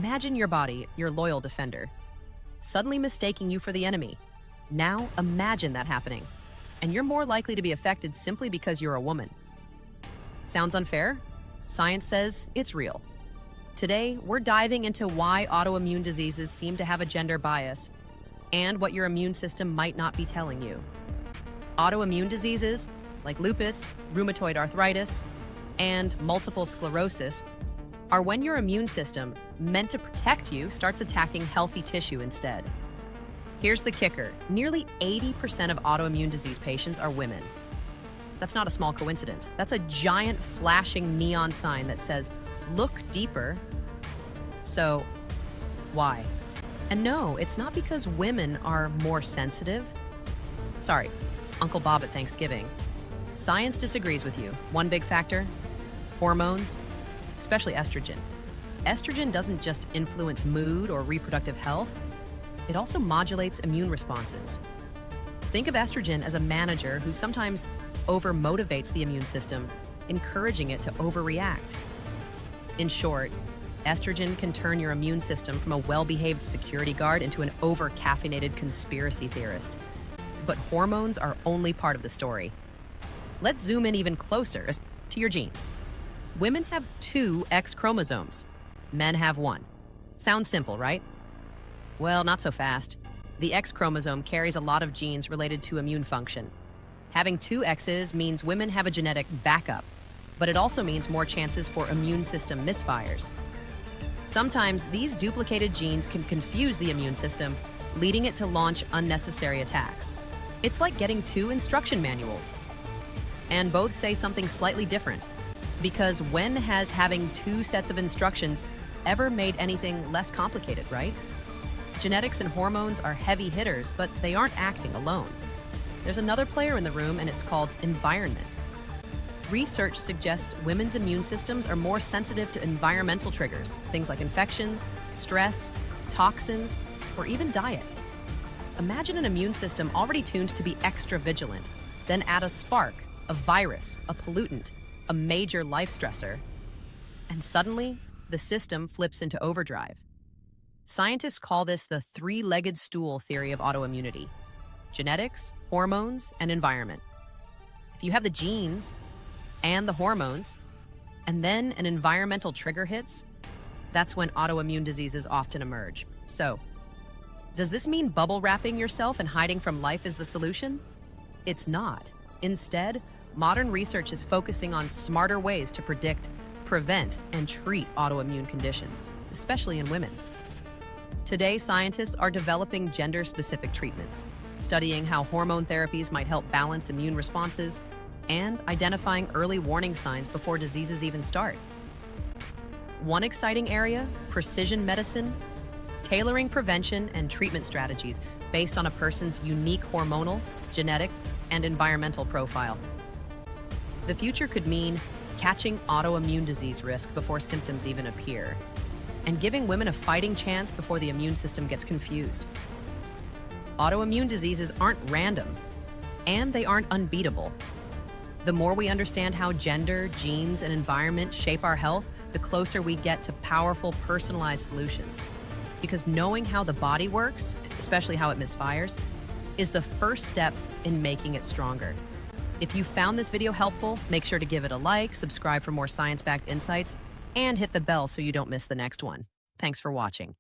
Imagine your body, your loyal defender, suddenly mistaking you for the enemy. Now imagine that happening, and you're more likely to be affected simply because you're a woman. Sounds unfair? Science says it's real. Today, we're diving into why autoimmune diseases seem to have a gender bias and what your immune system might not be telling you. Autoimmune diseases, like lupus, rheumatoid arthritis, and multiple sclerosis, are when your immune system, meant to protect you, starts attacking healthy tissue instead. Here's the kicker. Nearly 80% of autoimmune disease patients are women. That's not a small coincidence. That's a giant flashing neon sign that says, "Look deeper." So, why? And no, it's not because women are more sensitive. Sorry, Uncle Bob at Thanksgiving. Science disagrees with you. One big factor: hormones, especially estrogen. Estrogen doesn't just influence mood or reproductive health, it also modulates immune responses. Think of estrogen as a manager who sometimes overmotivates the immune system, encouraging it to overreact. In short, estrogen can turn your immune system from a well-behaved security guard into an over-caffeinated conspiracy theorist. But hormones are only part of the story. Let's zoom in even closer to your genes. Women have 2 X chromosomes. Men have 1. Sounds simple, right? Well, not so fast. The X chromosome carries a lot of genes related to immune function. Having 2 X's means women have a genetic backup, but it also means more chances for immune system misfires. Sometimes these duplicated genes can confuse the immune system, leading it to launch unnecessary attacks. It's like getting 2 instruction manuals, and both say something slightly different. Because when has having 2 sets of instructions ever made anything less complicated, right? Genetics and hormones are heavy hitters, but they aren't acting alone. There's another player in the room, and it's called environment. Research suggests women's immune systems are more sensitive to environmental triggers, things like infections, stress, toxins, or even diet. Imagine an immune system already tuned to be extra vigilant, then add a spark, a virus, a pollutant, a major life stressor, and suddenly the system flips into overdrive. Scientists call this the 3-legged stool theory of autoimmunity: genetics, hormones, and environment. If you have the genes and the hormones, and then an environmental trigger hits, that's when autoimmune diseases often emerge. So, does this mean bubble wrapping yourself and hiding from life is the solution? It's not. Instead, modern research is focusing on smarter ways to predict, prevent, and treat autoimmune conditions, especially in women. Today, scientists are developing gender-specific treatments, studying how hormone therapies might help balance immune responses, and identifying early warning signs before diseases even start. One exciting area: precision medicine, tailoring prevention and treatment strategies based on a person's unique hormonal, genetic, and environmental profile. The future could mean catching autoimmune disease risk before symptoms even appear, and giving women a fighting chance before the immune system gets confused. Autoimmune diseases aren't random, and they aren't unbeatable. The more we understand how gender, genes, and environment shape our health, the closer we get to powerful, personalized solutions. Because knowing how the body works, especially how it misfires, is the first step in making it stronger. If you found this video helpful, make sure to give it a like, subscribe for more science-backed insights, and hit the bell so you don't miss the next one. Thanks for watching.